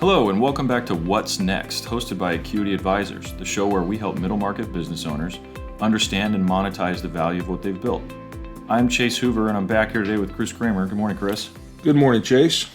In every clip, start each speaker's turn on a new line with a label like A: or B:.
A: Hello and welcome back to What's Next, hosted by Acuity Advisors, the show where we help middle market business owners understand and monetize the value of what they've built. I'm Chase Hoover and I'm back here today with Chris Kramer. Good morning, Chris.
B: Good morning, Chase.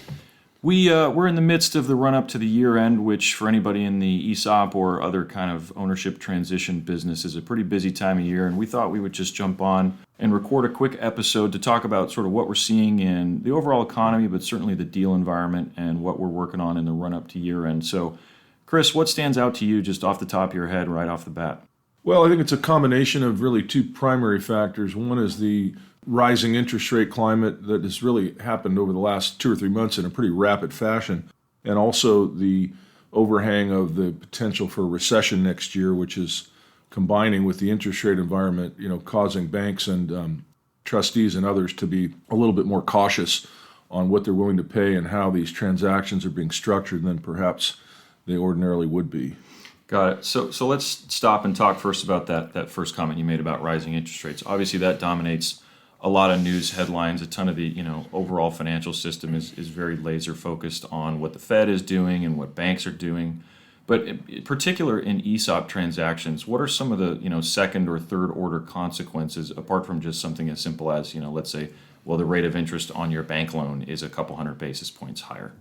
A: We're in the midst of the run-up to the year-end, which for anybody in the ESOP or other kind of ownership transition business is a pretty busy time of year, and we thought we would just jump on and record a quick episode to talk about sort of what we're seeing in the overall economy, but certainly the deal environment and what we're working on in the run-up to year-end. So, Chris, what stands out to you just off the top of your head right off the bat?
B: Well, I think it's a combination of really two primary factors. One is the rising interest rate climate that has really happened over the last 2 or 3 months in a pretty rapid fashion, and also the overhang of the potential for a recession next year, which is combining with the interest rate environment, causing banks and trustees and others to be a little bit more cautious on what they're willing to pay and how these transactions are being structured than perhaps they ordinarily would be.
A: Got it. So let's stop and talk first about that first comment you made about rising interest rates. Obviously, that dominates a lot of news headlines. A ton of the overall financial system is very laser focused on what the Fed is doing and what banks are doing. But in particular in ESOP transactions, what are some of the second or third order consequences apart from just something as simple as let's say, well, the rate of interest on your bank loan is a couple hundred basis points higher?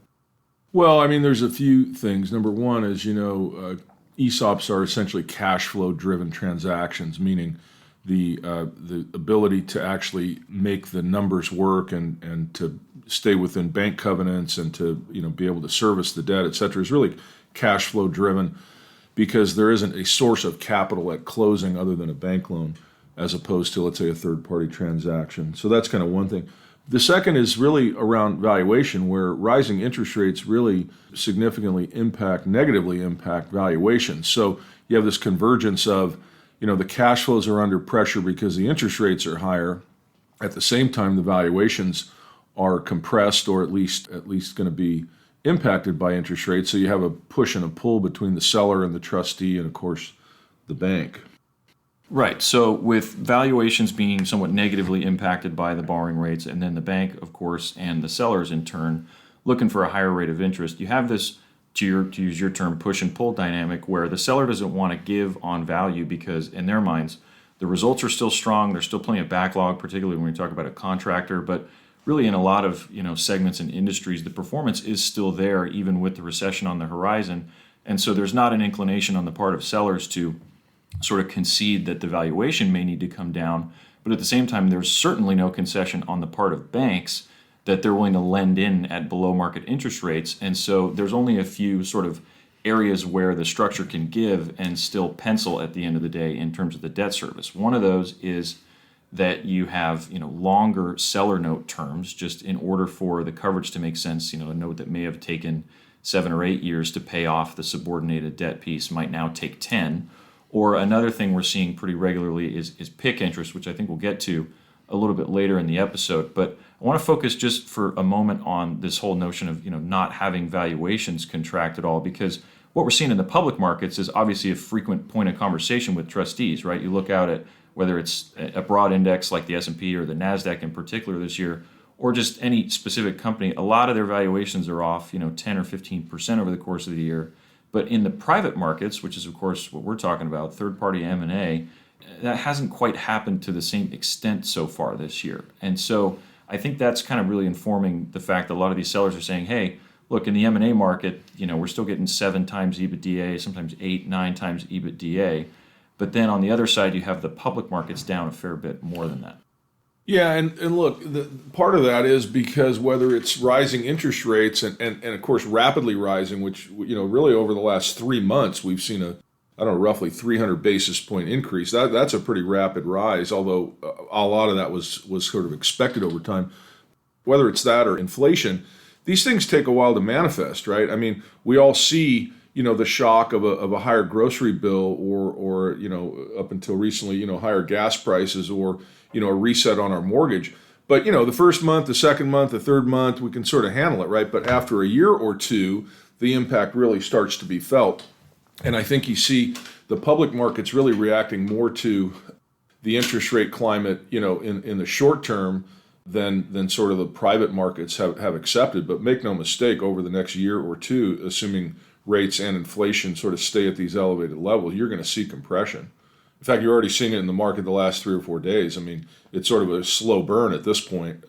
B: Well, I mean, there's a few things. Number one is ESOPs are essentially cash flow driven transactions, meaning the ability to actually make the numbers work and to stay within bank covenants and to be able to service the debt, et cetera, is really cash flow driven because there isn't a source of capital at closing other than a bank loan as opposed to, let's say, a third party transaction. So that's kind of one thing. The second is really around valuation, where rising interest rates really significantly negatively impact valuations. So you have this convergence of the cash flows are under pressure because the interest rates are higher. At the same time, the valuations are compressed or at least going to be impacted by interest rates. So you have a push and a pull between the seller and the trustee and, of course, the bank.
A: Right. So with valuations being somewhat negatively impacted by the borrowing rates and then the bank, of course, and the sellers in turn looking for a higher rate of interest, you have this, to use your term, push and pull dynamic where the seller doesn't want to give on value because in their minds, the results are still strong. There's still plenty of backlog, particularly when we talk about a contractor, but really in a lot of segments and industries, the performance is still there even with the recession on the horizon. And so there's not an inclination on the part of sellers to sort of concede that the valuation may need to come down. But at the same time, there's certainly no concession on the part of banks that they're willing to lend in at below market interest rates. And so there's only a few sort of areas where the structure can give and still pencil at the end of the day in terms of the debt service. One of those is that you have longer seller note terms just in order for the coverage to make sense. A note that may have taken 7 or 8 years to pay off the subordinated debt piece might now take 10. Or another thing we're seeing pretty regularly is PIK interest, which I think we'll get to a little bit later in the episode. But I want to focus just for a moment on this whole notion of not having valuations contract at all, because what we're seeing in the public markets is obviously a frequent point of conversation with trustees, right? You look out at whether it's a broad index like the S&P or the NASDAQ in particular this year, or just any specific company, a lot of their valuations are off 10 or 15% over the course of the year. But in the private markets, which is, of course, what we're talking about, third-party M&A, that hasn't quite happened to the same extent so far this year. And so I think that's kind of really informing the fact that a lot of these sellers are saying, hey, look, in the M&A market, we're still getting 7 times EBITDA, sometimes 8, 9 times EBITDA. But then on the other side, you have the public markets down a fair bit more than that.
B: Yeah, and look, part of that is because whether it's rising interest rates and of course rapidly rising, which really over the last 3 months we've seen roughly 300 basis point increase. That's a pretty rapid rise, although a lot of that was sort of expected over time. Whether it's that or inflation, these things take a while to manifest, right? I mean, we all see the shock of a higher grocery bill or up until recently higher gas prices or a reset on our mortgage. But, the first month, the second month, the third month, we can sort of handle it, right? But after a year or two, the impact really starts to be felt. And I think you see the public markets really reacting more to the interest rate climate, in the short term than sort of the private markets have accepted. But make no mistake, over the next year or two, assuming rates and inflation sort of stay at these elevated levels, you're going to see compression. In fact, you're already seeing it in the market the last 3 or 4 days. I mean, it's sort of a slow burn at this point.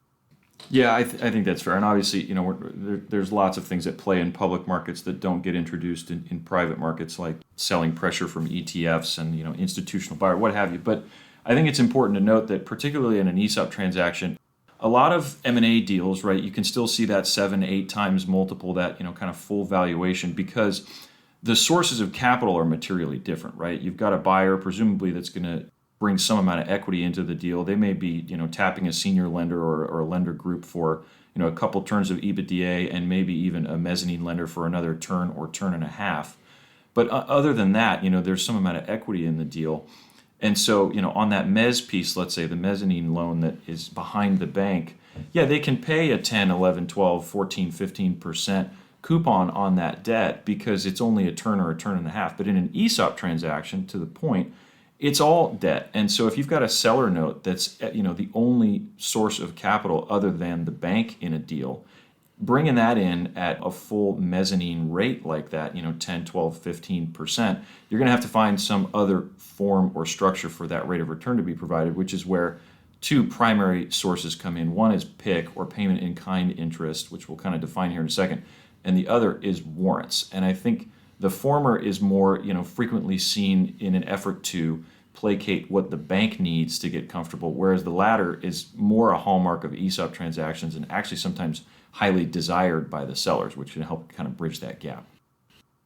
A: Yeah, I think that's fair. And obviously, there's lots of things at play in public markets that don't get introduced in private markets, like selling pressure from ETFs and institutional buyer, what have you. But I think it's important to note that particularly in an ESOP transaction, a lot of M&A deals, right, you can still see that 7-8 times multiple, that kind of full valuation, because the sources of capital are materially different, right? You've got a buyer, presumably, that's going to bring some amount of equity into the deal. They may be, tapping a senior lender or a lender group for, a couple turns of EBITDA, and maybe even a mezzanine lender for another turn or turn and a half. But other than that, there's some amount of equity in the deal. And so, on that mezz piece, let's say the mezzanine loan that is behind the bank, yeah, they can pay a 10, 11, 12, 14, 15% coupon on that debt because it's only a turn or a turn and a half. But in an ESOP transaction, to the point, it's all debt. And so if you've got a seller note that's the only source of capital other than the bank in a deal, bringing that in at a full mezzanine rate like that, 10, 12, 15%, you're going to have to find some other form or structure for that rate of return to be provided, which is where two primary sources come in. One is PIK, or payment in kind interest, which we'll kind of define here in a second, and the other is warrants. And I think the former is more, frequently seen in an effort to placate what the bank needs to get comfortable, whereas the latter is more a hallmark of ESOP transactions and actually sometimes highly desired by the sellers, which can help kind of bridge that gap.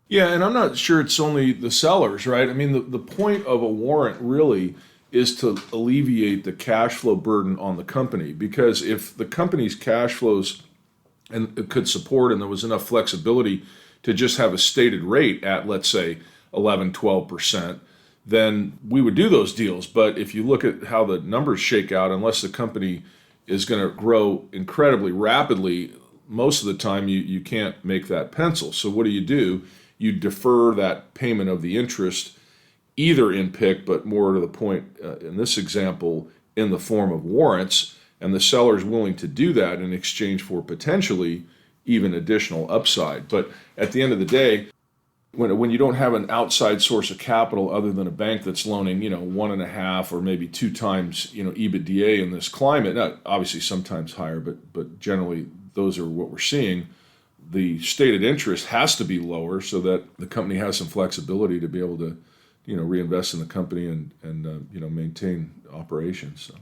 B: Yeah, and I'm not sure it's only the sellers, right? I mean, the point of a warrant really is to alleviate the cash flow burden on the company, because if the company's cash flows and it could support, and there was enough flexibility to just have a stated rate at, let's say, 11, 12%, then we would do those deals. But if you look at how the numbers shake out, unless the company is going to grow incredibly rapidly, most of the time you can't make that pencil. So what do? You defer that payment of the interest, either in PIK, but more to the point in this example, in the form of warrants, and the seller is willing to do that in exchange for potentially even additional upside. But at the end of the day, when you don't have an outside source of capital other than a bank that's loaning, 1.5 or maybe 2 times, EBITDA in this climate, not obviously sometimes higher, but generally those are what we're seeing. The stated interest has to be lower so that the company has some flexibility to be able to, reinvest in the company and maintain operations. So.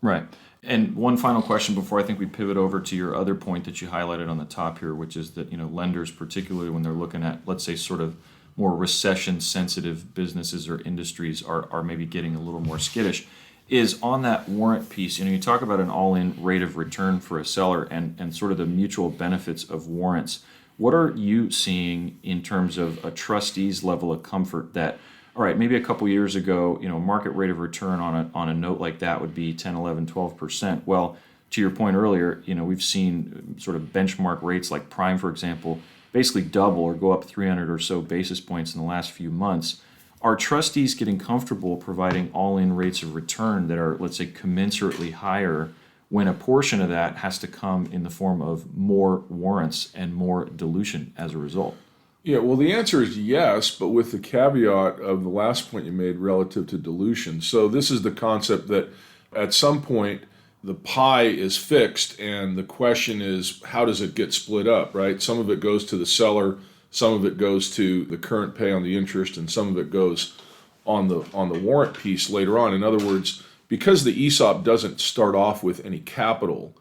A: Right. And one final question before I think we pivot over to your other point that you highlighted on the top here, which is that, lenders, particularly when they're looking at, let's say, sort of more recession-sensitive businesses or industries are maybe getting a little more skittish, is on that warrant piece. You talk about an all-in rate of return for a seller and sort of the mutual benefits of warrants. What are you seeing in terms of a trustee's level of comfort that, all right, maybe a couple years ago, market rate of return on a note like that would be 10, 11, 12%. Well, to your point earlier, we've seen sort of benchmark rates like prime, for example, basically double or go up 300 or so basis points in the last few months. Are trustees getting comfortable providing all-in rates of return that are, let's say, commensurately higher when a portion of that has to come in the form of more warrants and more dilution as a result?
B: Yeah, well, the answer is yes, but with the caveat of the last point you made relative to dilution. So this is the concept that at some point the pie is fixed, and the question is, how does it get split up, right? Some of it goes to the seller, some of it goes to the current pay on the interest, and some of it goes on the warrant piece later on. In other words, because the ESOP doesn't start off with any capital,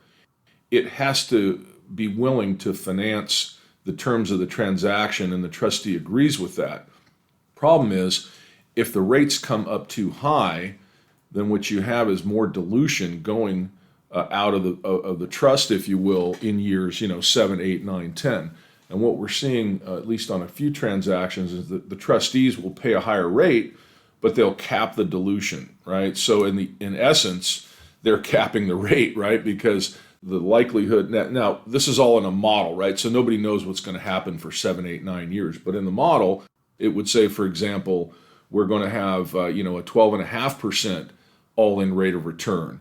B: it has to be willing to finance the terms of the transaction, and the trustee agrees with that. Problem is, if the rates come up too high, then what you have is more dilution going out of the trust, if you will, in years 7, 8, 9, 10. And what we're seeing, at least on a few transactions, is that the trustees will pay a higher rate, but they'll cap the dilution, right? So in essence, they're capping the rate, right? Because the likelihood, now this is all in a model, right? So nobody knows what's going to happen for 7, 8, 9 years. But in the model, it would say, for example, we're going to have a 12.5% all-in rate of return.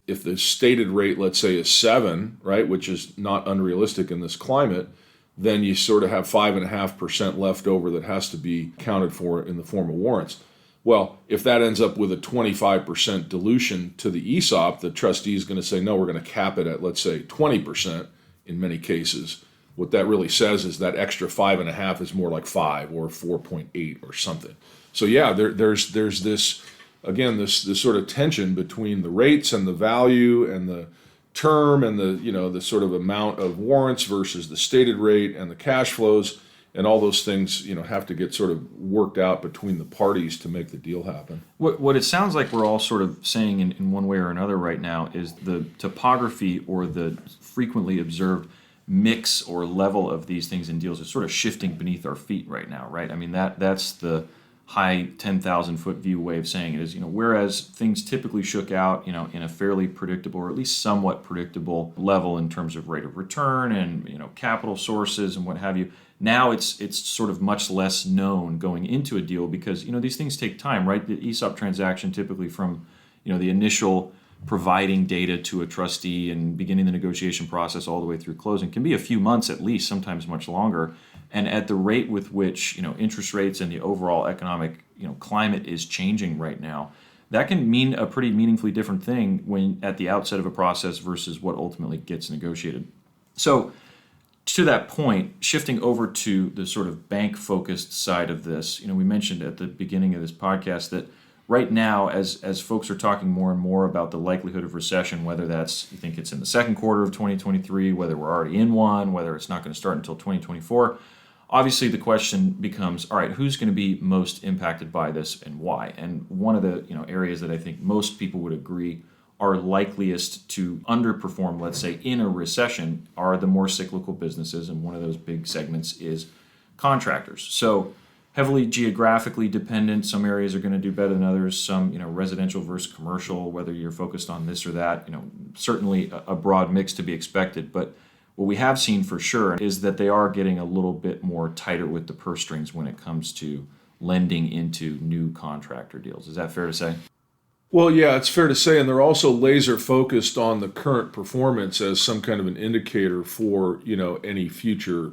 B: if the stated rate, let's say, is 7, right, which is not unrealistic in this climate, then you sort of have 5.5% left over that has to be accounted for in the form of warrants. Well, if that ends up with a 25% dilution to the ESOP, the trustee is going to say, no, we're going to cap it at, let's say, 20% in many cases. What that really says is that extra 5.5 is more like 5 or 4.8 or something. So yeah, there's this, again, this sort of tension between the rates and the value and the term and the sort of amount of warrants versus the stated rate and the cash flows, and all those things have to get sort of worked out between the parties to make the deal happen.
A: What it sounds like we're all sort of saying in one way or another right now is the topography or the frequently observed mix or level of these things in deals is sort of shifting beneath our feet right now, right? I mean, that's the high 10,000 foot view way of saying it is, whereas things typically shook out, in a fairly predictable or at least somewhat predictable level in terms of rate of return and, capital sources and what have you. Now it's sort of much less known going into a deal because, these things take time, right? The ESOP transaction typically from, the initial providing data to a trustee and beginning the negotiation process all the way through closing can be a few months at least, sometimes much longer. And at the rate with which interest rates and the overall economic climate is changing right now, that can mean a pretty meaningfully different thing when at the outset of a process versus what ultimately gets negotiated. So to that point, shifting over to the sort of bank-focused side of this, we mentioned at the beginning of this podcast that right now, as folks are talking more and more about the likelihood of recession, whether that's you think it's in the second quarter of 2023, whether we're already in one, whether it's not going to start until 2024, obviously the question becomes, all right, who's going to be most impacted by this and why? And one of the areas that I think most people would agree are likeliest to underperform, let's say, in a recession are the more cyclical businesses, and one of those big segments is contractors. So heavily geographically dependent. Some areas are going to do better than others. Some, residential versus commercial, whether you're focused on this or that, certainly a broad mix to be expected. But what we have seen for sure is that they are getting a little bit more tighter with the purse strings when it comes to lending into new contractor deals. Is that fair to say?
B: Well, yeah, it's fair to say, and they're also laser focused on the current performance as some kind of an indicator for, any future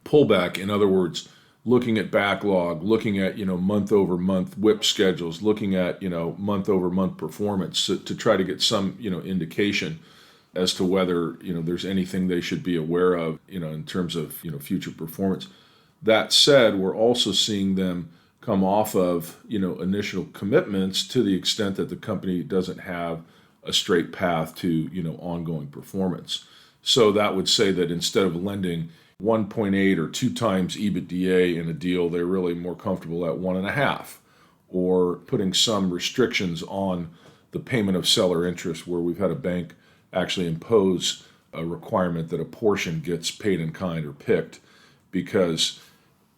B: pullback. In other words, looking at backlog, looking at, month over month WIP schedules, looking at, month over month performance to try to get some, indication as to whether, there's anything they should be aware of, in terms of, future performance. That said, we're also seeing them come off of, initial commitments to the extent that the company doesn't have a straight path to, ongoing performance. So that would say that instead of lending 1.8 or 2 times EBITDA in a deal, they're really more comfortable at 1.5, or putting some restrictions on the payment of seller interest, where we've had a bank actually impose a requirement that a portion gets paid in kind or picked, because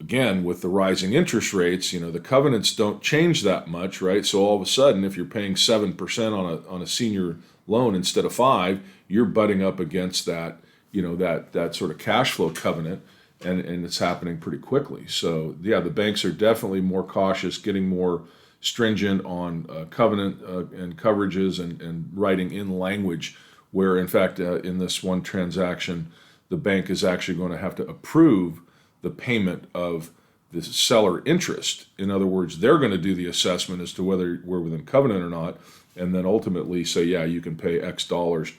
B: again, with the rising interest rates, the covenants don't change that much, right? So all of a sudden, if you're paying 7% on a senior loan instead of 5, you're butting up against that, that sort of cash flow covenant, and it's happening pretty quickly. So yeah, the banks are definitely more cautious, getting more stringent on covenant and coverages and writing in language where, in fact, in this one transaction, the bank is actually going to have to approve the payment of the seller interest. In other words, they're going to do the assessment as to whether we're within covenant or not, and then ultimately say, yeah, you can pay X dollars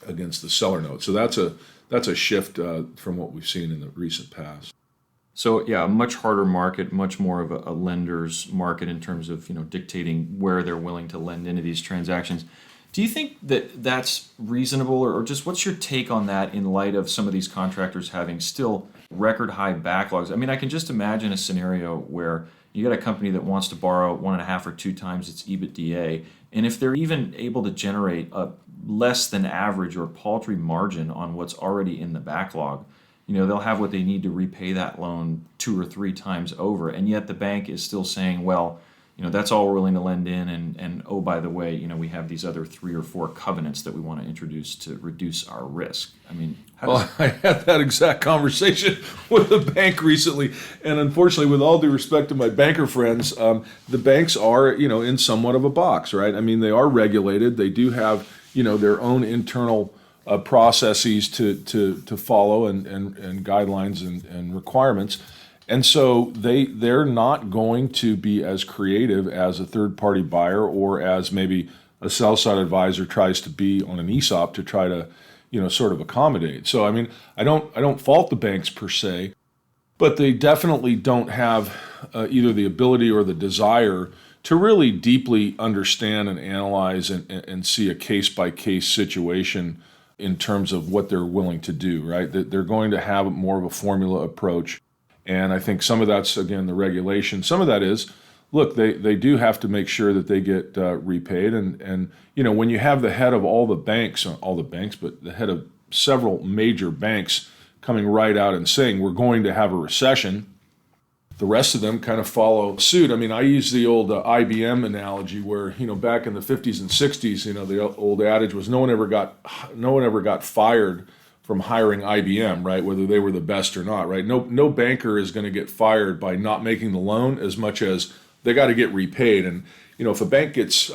B: against the seller note. So that's a shift from what we've seen in the recent past.
A: So yeah, a much harder market, much more of a lender's market in terms of dictating where they're willing to lend into these transactions. Do you think that that's reasonable, or just what's your take on that in light of some of these contractors having still record high backlogs? I mean, I can just imagine a scenario where you got a company that wants to borrow 1.5 or 2 times its EBITDA, and if they're even able to generate a less than average or paltry margin on what's already in the backlog, they'll have what they need to repay that loan 2 or 3 times over, and yet the bank is still saying, well, that's all we're willing to lend in, and oh, by the way, we have these other 3 or 4 covenants that we want to introduce to reduce our risk. I mean,
B: I had that exact conversation with a bank recently, and unfortunately, with all due respect to my banker friends, the banks are, in somewhat of a box, right? I mean, they are regulated. They do have, their own internal processes to follow and guidelines and requirements. And so they're not going to be as creative as a third-party buyer or as maybe a sell-side advisor tries to be on an ESOP to try to, sort of accommodate. So, I mean, I don't fault the banks per se, but they definitely don't have either the ability or the desire to really deeply understand and analyze and see a case-by-case situation in terms of what they're willing to do, right? That they're going to have more of a formula approach. And I think some of that's, again, the regulation. Some of that is, look, they do have to make sure that they get repaid. And when you have the head of all the banks, but the head of several major banks coming right out and saying, we're going to have a recession, the rest of them kind of follow suit. I mean, I use the old IBM analogy where, back in the 50s and 60s, the old adage was no one ever got fired from hiring IBM, right? Whether they were the best or not, right? No banker is going to get fired by not making the loan as much as they got to get repaid. And if a bank makes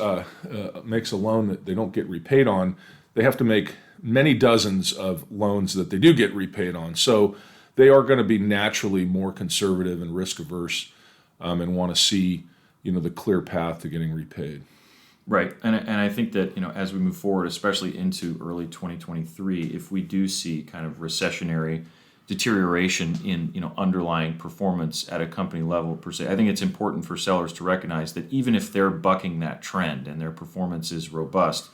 B: a loan that they don't get repaid on, they have to make many dozens of loans that they do get repaid on. So they are going to be naturally more conservative and risk averse, and want to see the clear path to getting repaid.
A: Right, and I think that as we move forward, especially into early 2023, if we do see kind of recessionary deterioration in underlying performance at a company level per se, I think it's important for sellers to recognize that even if they're bucking that trend and their performance is robust,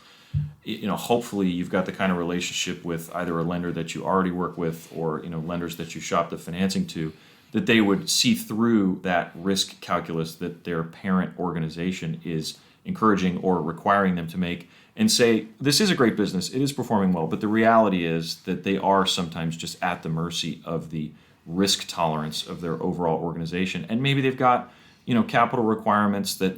A: hopefully you've got the kind of relationship with either a lender that you already work with or lenders that you shop the financing to, that they would see through that risk calculus that their parent organization is encouraging or requiring them to make, and say, this is a great business, it is performing well, but the reality is that they are sometimes just at the mercy of the risk tolerance of their overall organization. And maybe they've got capital requirements that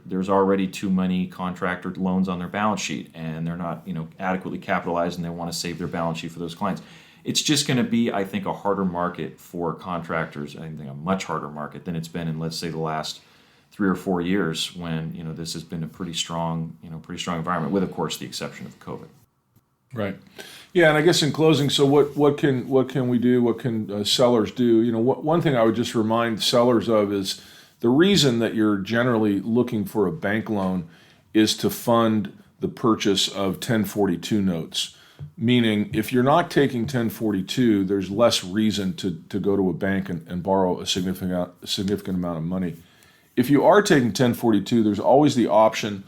A: there's already too many contractor loans on their balance sheet, and they're not adequately capitalized, and they want to save their balance sheet for those clients. It's just going to be, I think, a harder market for contractors. I think a much harder market than it's been in, let's say, the last 3 or 4 years, when this has been a pretty strong environment, with, of course, the exception of COVID.
B: Right. Yeah, and I guess in closing, so what can we do? What can sellers do? One thing I would just remind sellers of is the reason that you're generally looking for a bank loan is to fund the purchase of 1042 notes. Meaning, if you're not taking 1042, there's less reason to go to a bank and borrow a significant amount of money. If you are taking 1042, there's always the option,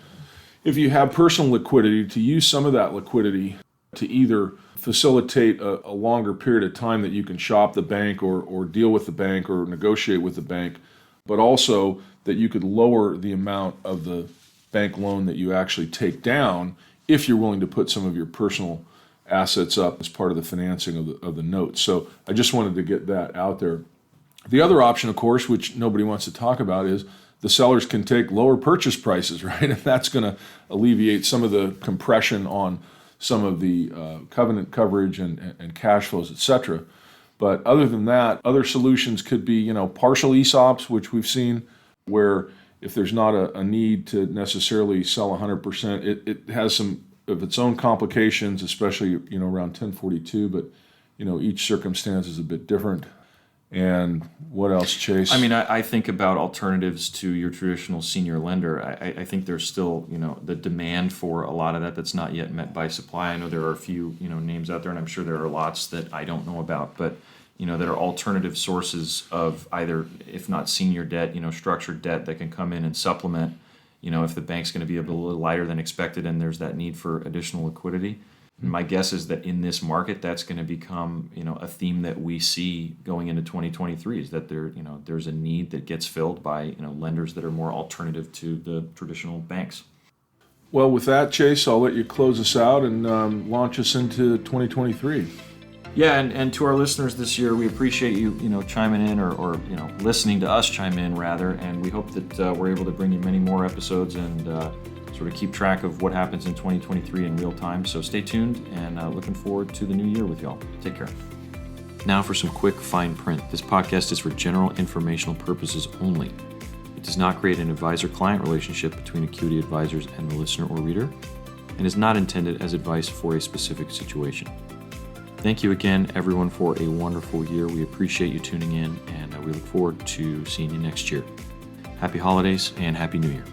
B: if you have personal liquidity, to use some of that liquidity to either facilitate a longer period of time that you can shop the bank or deal with the bank or negotiate with the bank, but also that you could lower the amount of the bank loan that you actually take down if you're willing to put some of your personal assets up as part of the financing of the notes. So I just wanted to get that out there. The other option, of course, which nobody wants to talk about, is the sellers can take lower purchase prices, right? And that's going to alleviate some of the compression on some of the covenant coverage and cash flows, et cetera. But other than that, other solutions could be, partial ESOPs, which we've seen, where if there's not a need to necessarily sell 100%, it has some of its own complications, especially, around 1042, but, each circumstance is a bit different. And what else, Chase?
A: I mean, I think about alternatives to your traditional senior lender. I think there's still, the demand for a lot of that's not yet met by supply. I know there are a few, names out there, and I'm sure there are lots that I don't know about, but, that are alternative sources of either, if not senior debt, structured debt that can come in and supplement, if the bank's going to be a little lighter than expected and there's that need for additional liquidity. My guess is that in this market, that's going to become, a theme that we see going into 2023, is that there's a need that gets filled by, lenders that are more alternative to the traditional banks.
B: Well, with that, Chase, I'll let you close us out and launch us into 2023.
A: Yeah, and to our listeners this year, we appreciate you, chiming in or listening to us chime in rather, and we hope that we're able to bring you many more episodes and sort of keep track of what happens in 2023 in real time. So stay tuned, and looking forward to the new year with y'all. Take care. Now for some quick fine print. This podcast is for general informational purposes only. It does not create an advisor-client relationship between Acuity advisors and the listener or reader. and is not intended as advice for a specific situation. Thank you again, everyone, for a wonderful year. We appreciate you tuning in, and we look forward to seeing you next year. Happy holidays and Happy New Year.